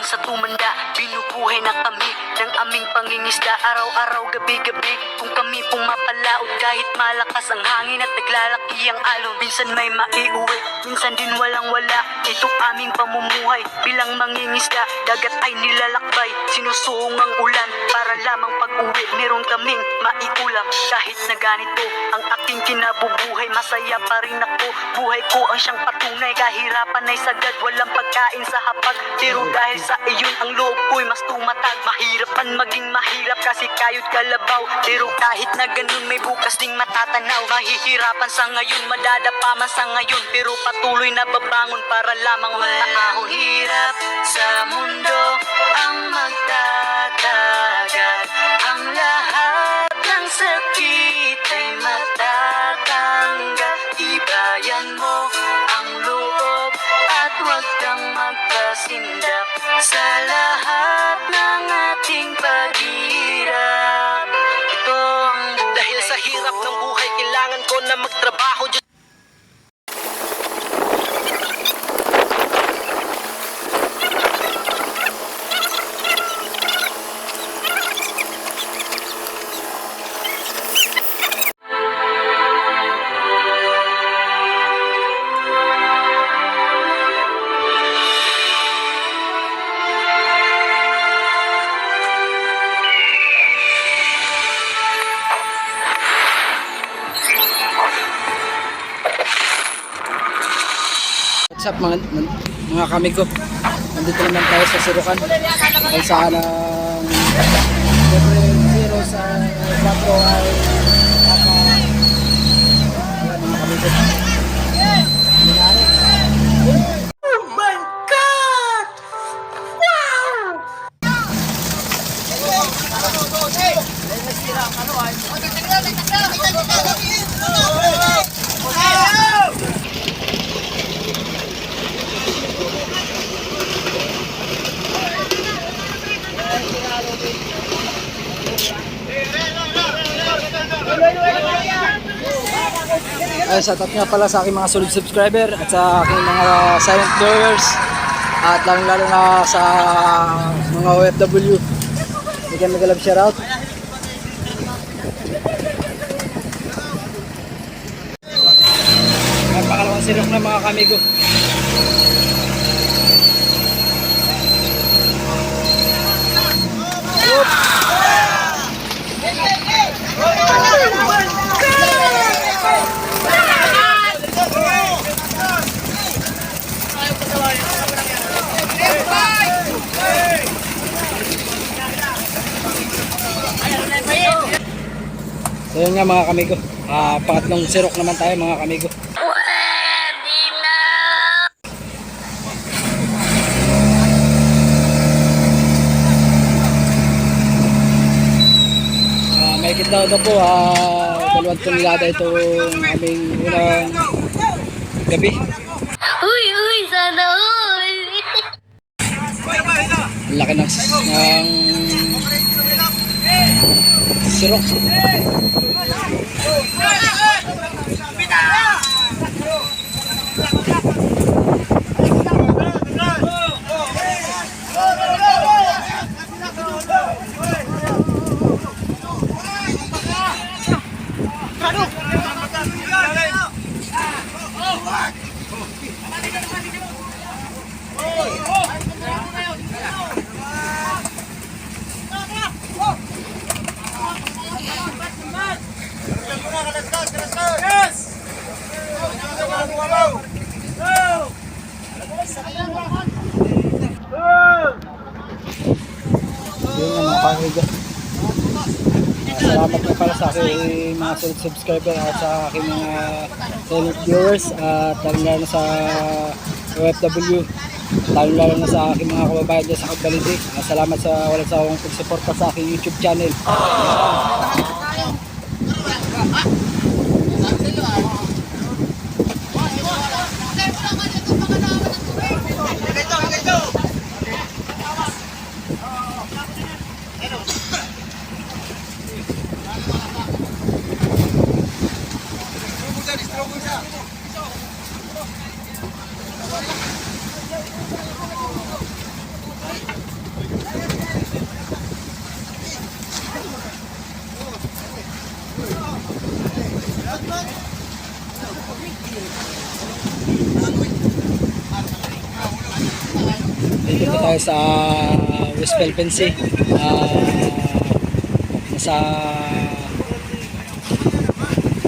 sa tumanda, binubuhay na kami ng aming pangingisda. Araw-araw, gabi-gabi, kung kami pumapalaot, kahit malakas ang hangin at naglalaki ang alon. Minsan may maiuwi, minsan din walang-wala. Ito aming pamumuhay bilang mangingisda. Dagat ay nilalakbay, sinusuong ang ulan, para lamang pag-uwi meron kaming maiulam. Kahit na ganito ang aking kinabubuhay, masaya pa rin ako. Buhay ko ang siyang patunay, kahirapan ay sagad, walang pagkain sa hapag. Pero dahil sa iyon ang loob ko'y mas tumatag. Mahirap man maging mahirap kasi kayod kalabaw, pero kahit na ganun may bukas ding matatanaw. Mahihirapan sa ngayon, madadapa man sa ngayon, pero patuloy na babangon para lamang mataahon. Hirap sa mundo ang magtatagal, ang lahat ng sakit ay matatanggal. Ibayan mo ang loob at huwag kang magpasindak sa lahat ng ating paghihirap. Ito ang buhay. Dahil sa hirap ng buhay, kailangan ko na magtrabaho. What's up mga kamigo, nandito naman tayo sa Sirukan kung saan ang siyempre 0 sa 4 ay wala mga kamigo. Oh my God! Wow! Ay, shoutout nga pala sa aking mga solid subscriber at sa aking mga silent viewers at lalong-lalo na sa mga OFW. Bigyan mo galab shoutout. Napakalawang sirok na mga kamigo. So yun nga mga kamigo, pangatlong sirok naman tayo mga kamigo. May kita na po, 2 tonelada itong aming unang gabi. Uy, sana uy! Ang laki ng sirok. Yun nga mga kamigo. Salamat po pala sa aking mga solid subscriber at sa aking mga silent viewers at lalo sa OFW, lalo na sa aking mga kababayan dyan sa Cagbalite. Salamat sa walang sawang pagsuporta sa aking YouTube channel. dito po tayo sa West Philippine Sea. Nasa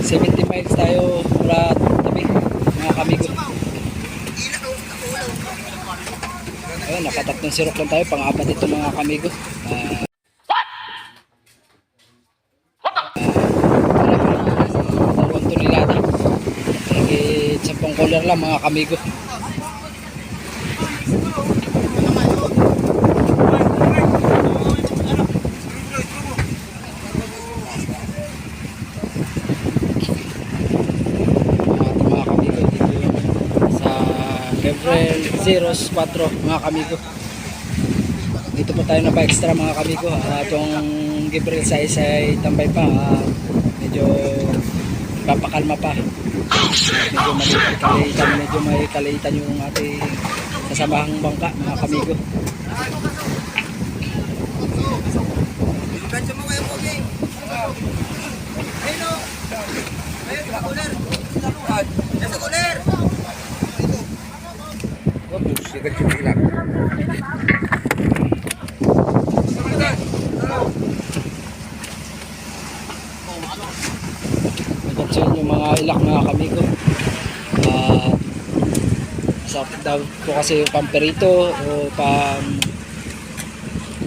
70 miles tayo mula tabi mga kamigo. Ayun, nakatatlong sirok lang tayo, pang-apat ito mga kamigo. Dalawang tonelada. Higit 10 collar lang mga kamigo. Gabriel 04 mga kamigo. Dito po tayo na pa extra mga kamigo. Itong Gabriel size ay tambay pa. Medyo papakalma pa. Medyo may kalitan yung ating kasamahang bangka mga kamigo. Magandang yung mga ilak mga kamigo. Masarap daw po kasi yung pamperito o pang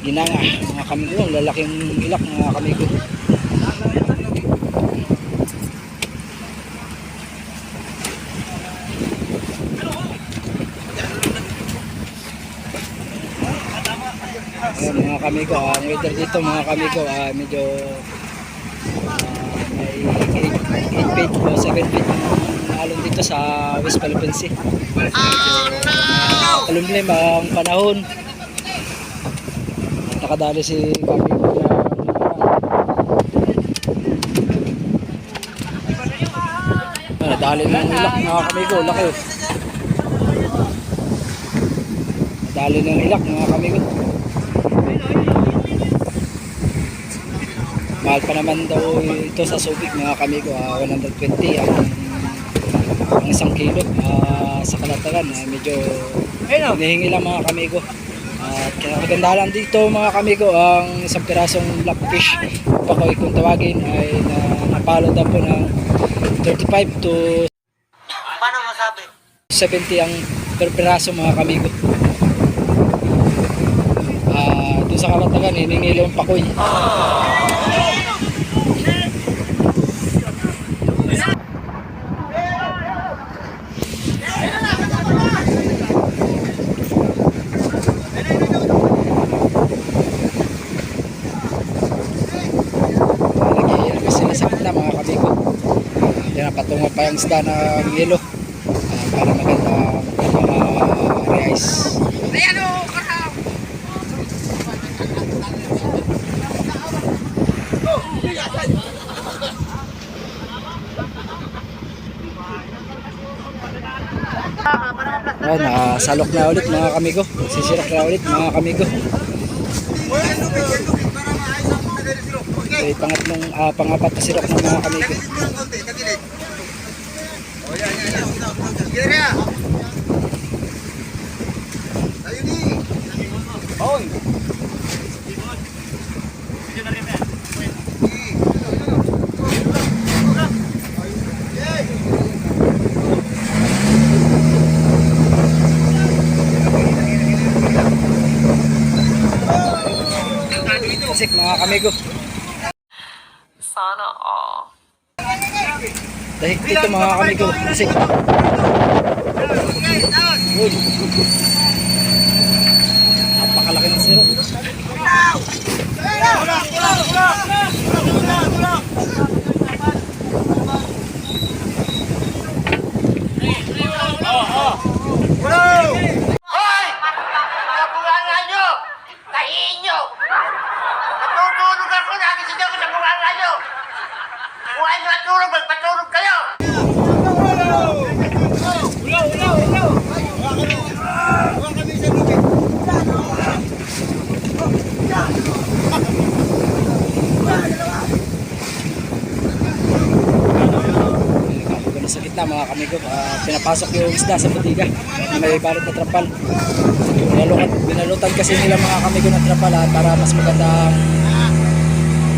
ginanga mga kamigo. Ang lalaking ilak mga kamigo. Ayan, mga kamigo, ang weather dito mga kamigo, medyo may 8 feet o 7 feet ang alon dito sa West Philippine Sea. Kalumlim ang panahon. Nakadali si kamigo na nadali ng ilak mga kamigo, laki. Nadali ng ilak mga kamigo. Mahal pa naman daw ito sa Subic mga kamigo, 120 ang isang kilo. Sa Kalatagan medyo hinihingi lang mga kamigo. At kaganda lang dito mga kamigo, ang isang pirasong blackfish pakoy kung tawagin ay napalo daw po ng 35 to 70 ang per piraso mga kamigo. Doon sa Kalatagan hiningi lang pakoy. Patungo pa yung isda ng yelo para maganda re-ice. Salok na ulit mga kamigo, sisirok na ulit mga kamigo. Okay, pangapat na sirok ng mga kamigo. Sik mga kamigo. Sana all. Dahil dito mga kamigo. Sik. Uy. Napakalaki ng siro. Hoy! Napunga nyo! Kahiin nyo! Natutulog ako, nagising ako sa bunga nyo! Kung ay natulog, magpatulog kayo! Ulaw! kamigo. Pinapasok yung isda sa botiga na may balot na trapal. Binalutan kasi nila mga kamigo ng trapal para mas magandang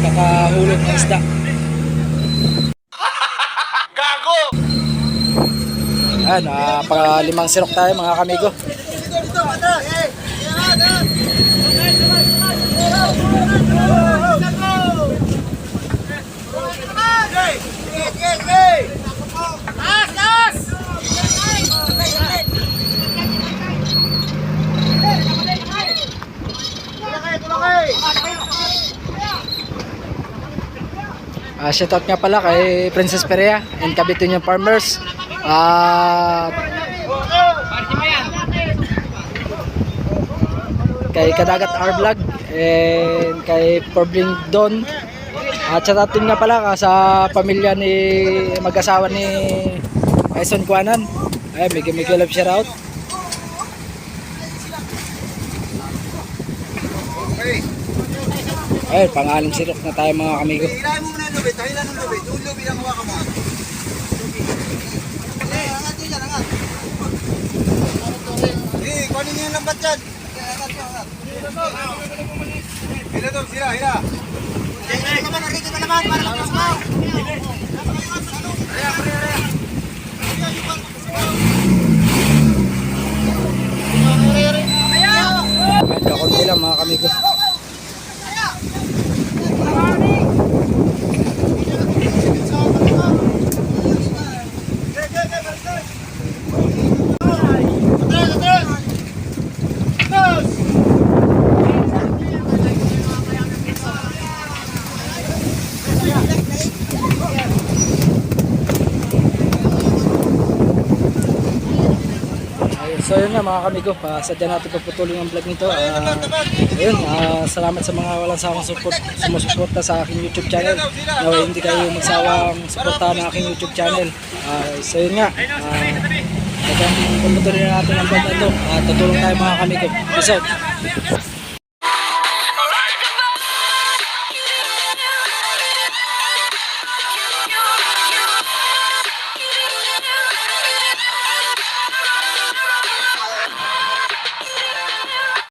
kakahulog ng isda. Gago! Ayan, para 5 sirok tayo mga kamigo. Shoutout nga pala kay Princess Perea and Kabitunyong Farmers. Kay Kadagat R Vlog and kay Porbling Don. At shoutout din nga pala sa pamilya ni mag-asawa ni Aison Kuanan. Ay, Miguel love shoutout. Ay, pang-alim sirok na tayo mga kamigo. Hilahin mo muna yung lubid. Hilahin ng lubid. Yung lubid ang hawakan mo. Angat yun yan, angat. Kunin niyo yung lambat dyan. Angat yun, angat. Hila doon, hila. Rito ka naman, para lang mo. Ayan, kakunti lang mga kamigo. So yun nga mga kamigo, sadya natin pagpatuloy ang vlog nito. Salamat sa mga walang sawang sumusuporta sa aking YouTube channel. Naway hindi kayo magsawang suportahan ng aking YouTube channel. So yun nga, pagpatuloy na natin ang vlog nito. Tutulong tayo mga kamigo. Peace out.